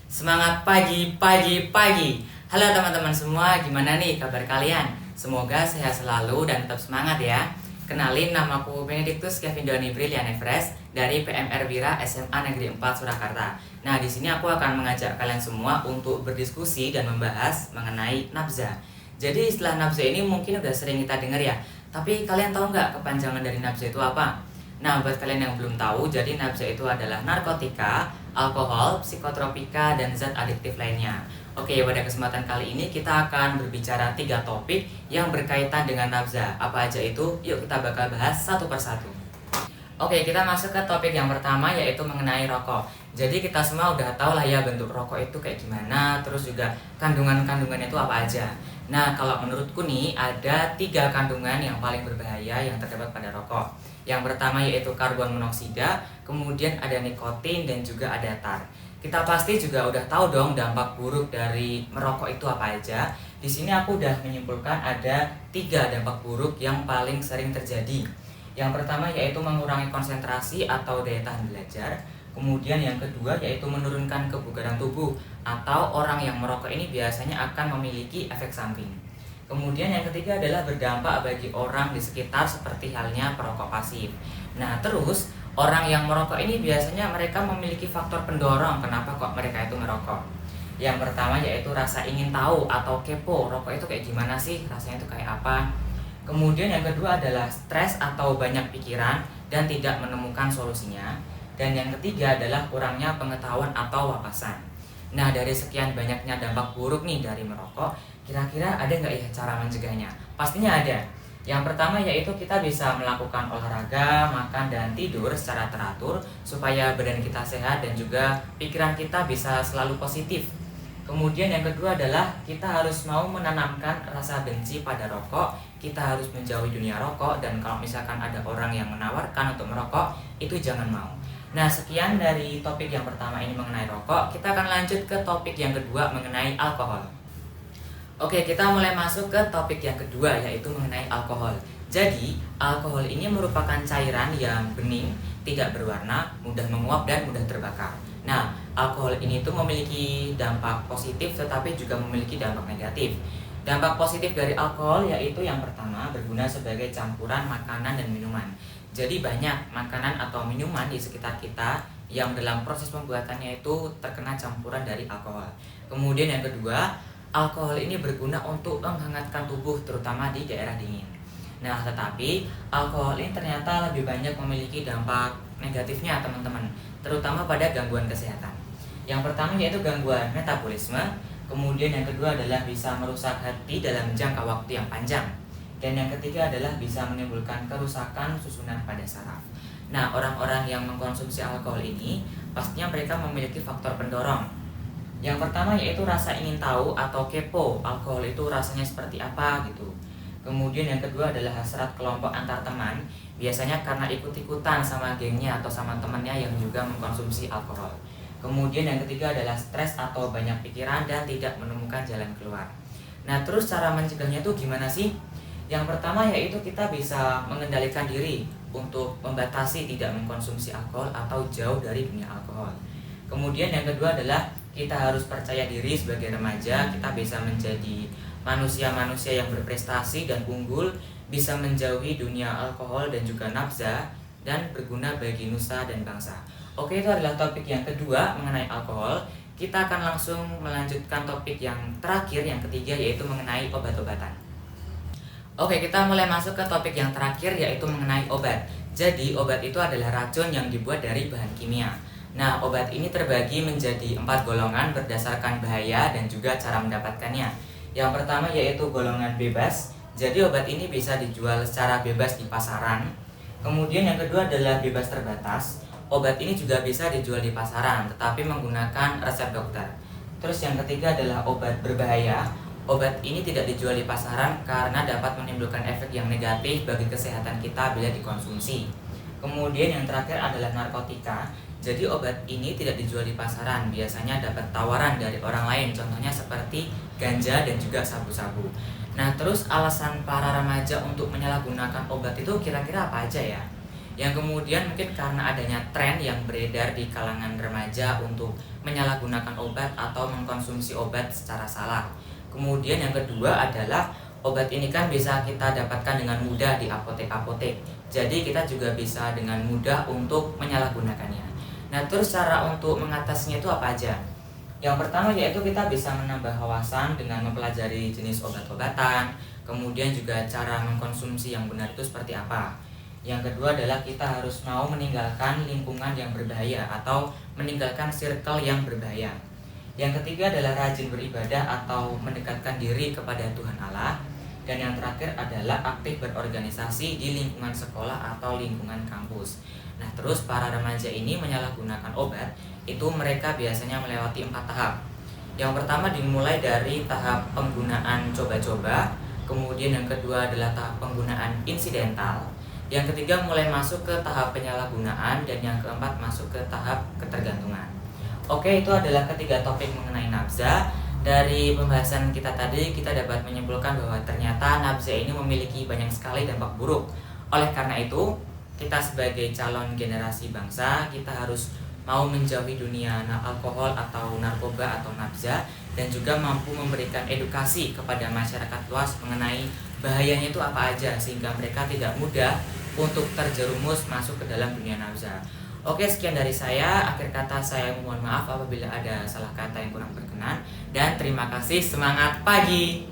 Semangat pagi, pagi, pagi. Halo teman-teman semua, gimana nih kabar kalian? Semoga sehat selalu dan tetap semangat ya. Kenalin, namaku Benedictus Kevin Doni Brilian Everest dari PMR Wira SMA Negeri 4 Surakarta. Nah, di sini aku akan mengajak kalian semua untuk berdiskusi dan membahas mengenai nabza. Jadi istilah nabza ini mungkin udah sering kita dengar ya. Tapi kalian tahu nggak kepanjangan dari nabza itu apa? Nah, buat kalian yang belum tahu, jadi nabza itu adalah narkotika, alkohol, psikotropika, dan zat adiktif lainnya. Oke, pada kesempatan kali ini kita akan berbicara 3 topik yang berkaitan dengan nabza. Apa aja itu? Yuk kita bakal bahas satu persatu. Oke, kita masuk ke topik yang pertama, yaitu mengenai rokok. Jadi kita semua udah tahu lah ya bentuk rokok itu kayak gimana, terus juga kandungan-kandungannya itu apa aja. Nah, kalau menurutku nih ada 3 kandungan yang paling berbahaya yang terdapat pada rokok. Yang pertama yaitu karbon monoksida, kemudian ada nikotin dan juga ada tar. Kita pasti juga udah tahu dong dampak buruk dari merokok itu apa aja. Di sini aku udah menyimpulkan ada 3 dampak buruk yang paling sering terjadi. Yang pertama yaitu mengurangi konsentrasi atau daya tahan belajar. Kemudian yang kedua yaitu menurunkan kebugaran tubuh, atau orang yang merokok ini biasanya akan memiliki efek samping. Kemudian yang ketiga adalah berdampak bagi orang di sekitar seperti halnya perokok pasif. Nah, terus orang yang merokok ini biasanya mereka memiliki faktor pendorong kenapa kok mereka itu merokok. Yang pertama yaitu rasa ingin tahu atau kepo, rokok itu kayak gimana sih, rasanya itu kayak apa. Kemudian yang kedua adalah stres atau banyak pikiran dan tidak menemukan solusinya. Dan yang ketiga adalah kurangnya pengetahuan atau wawasan. Nah, dari sekian banyaknya dampak buruk nih dari merokok, kira-kira ada nggak ya cara mencegahnya? Pastinya ada. Yang pertama yaitu kita bisa melakukan olahraga, makan, dan tidur secara teratur supaya badan kita sehat dan juga pikiran kita bisa selalu positif. Kemudian yang kedua adalah kita harus mau menanamkan rasa benci pada rokok. Kita harus menjauhi dunia rokok, dan kalau misalkan ada orang yang menawarkan untuk merokok, itu jangan mau. Nah, sekian dari topik yang pertama ini mengenai rokok. Kita akan lanjut ke topik yang kedua mengenai alkohol. Oke, kita mulai masuk ke topik yang kedua, yaitu mengenai alkohol. Jadi, alkohol ini merupakan cairan yang bening, tidak berwarna, mudah menguap, dan mudah terbakar. Nah, alkohol ini tuh memiliki dampak positif tetapi juga memiliki dampak negatif. Dampak positif dari alkohol yaitu yang pertama, berguna sebagai campuran makanan dan minuman. Jadi banyak makanan atau minuman di sekitar kita yang dalam proses pembuatannya itu terkena campuran dari alkohol. Kemudian yang kedua, alkohol ini berguna untuk menghangatkan tubuh terutama di daerah dingin. Nah, tetapi alkohol ini ternyata lebih banyak memiliki dampak negatifnya teman-teman, terutama pada gangguan kesehatan. Yang pertama yaitu gangguan metabolisme, kemudian yang kedua adalah bisa merusak hati dalam jangka waktu yang panjang. Dan yang ketiga adalah bisa menimbulkan kerusakan susunan pada saraf. Nah, orang-orang yang mengkonsumsi alkohol ini pastinya mereka memiliki faktor pendorong. Yang pertama yaitu rasa ingin tahu atau kepo, alkohol itu rasanya seperti apa gitu. Kemudian yang kedua adalah hasrat kelompok antar teman, biasanya karena ikut-ikutan sama gengnya atau sama temannya yang juga mengkonsumsi alkohol. Kemudian yang ketiga adalah stres atau banyak pikiran dan tidak menemukan jalan keluar. Nah, terus cara mencegahnya itu gimana sih? Yang pertama yaitu kita bisa mengendalikan diri untuk membatasi tidak mengkonsumsi alkohol atau jauh dari dunia alkohol. Kemudian yang kedua adalah kita harus percaya diri sebagai remaja, kita bisa menjadi manusia-manusia yang berprestasi dan unggul, bisa menjauhi dunia alkohol dan juga nabza, dan berguna bagi nusa dan bangsa. Oke, itu adalah topik yang kedua mengenai alkohol. Kita akan langsung melanjutkan topik yang terakhir, yang ketiga, yaitu mengenai obat-obatan. Oke, kita mulai masuk ke topik yang terakhir, yaitu mengenai obat. Jadi, obat itu adalah racun yang dibuat dari bahan kimia. Nah, obat ini terbagi menjadi 4 golongan berdasarkan bahaya dan juga cara mendapatkannya. Yang pertama yaitu golongan bebas. Jadi, obat ini bisa dijual secara bebas di pasaran. Kemudian yang kedua adalah bebas terbatas. Obat ini juga bisa dijual di pasaran, tetapi menggunakan resep dokter. Terus yang ketiga adalah obat berbahaya. Obat ini tidak dijual di pasaran karena dapat menimbulkan efek yang negatif bagi kesehatan kita bila dikonsumsi. Kemudian yang terakhir adalah narkotika. Jadi obat ini tidak dijual di pasaran, biasanya dapat tawaran dari orang lain, contohnya seperti ganja dan juga sabu-sabu. Nah, terus alasan para remaja untuk menyalahgunakan obat itu kira-kira apa aja ya? Yang kemudian mungkin karena adanya tren yang beredar di kalangan remaja untuk menyalahgunakan obat atau mengkonsumsi obat secara salah. Kemudian yang kedua adalah obat ini kan bisa kita dapatkan dengan mudah di apotek-apotek. Jadi kita juga bisa dengan mudah untuk menyalahgunakannya. Nah, terus cara untuk mengatasinya itu apa aja? Yang pertama yaitu kita bisa menambah wawasan dengan mempelajari jenis obat-obatan, kemudian juga cara mengkonsumsi yang benar itu seperti apa. Yang kedua adalah kita harus mau meninggalkan lingkungan yang berbahaya atau meninggalkan circle yang berbahaya. Yang ketiga adalah rajin beribadah atau mendekatkan diri kepada Tuhan Allah. Dan yang terakhir adalah aktif berorganisasi di lingkungan sekolah atau lingkungan kampus. Nah, terus para remaja ini menyalahgunakan obat, itu mereka biasanya melewati 4 tahap. Yang pertama dimulai dari tahap penggunaan coba-coba, kemudian yang kedua adalah tahap penggunaan insidental, yang ketiga mulai masuk ke tahap penyalahgunaan, dan yang keempat masuk ke tahap ketergantungan. Oke, itu adalah ketiga topik mengenai nafza. Dari pembahasan kita tadi, kita dapat menyimpulkan bahwa ternyata nafza ini memiliki banyak sekali dampak buruk. Oleh karena itu, kita sebagai calon generasi bangsa, kita harus mau menjauhi dunia alkohol atau narkoba atau nafza, dan juga mampu memberikan edukasi kepada masyarakat luas mengenai bahayanya itu apa aja, sehingga mereka tidak mudah untuk terjerumus masuk ke dalam dunia nafza. Oke, sekian dari saya. Akhir kata saya mohon maaf apabila ada salah kata yang kurang berkenan. Dan terima kasih, semangat pagi.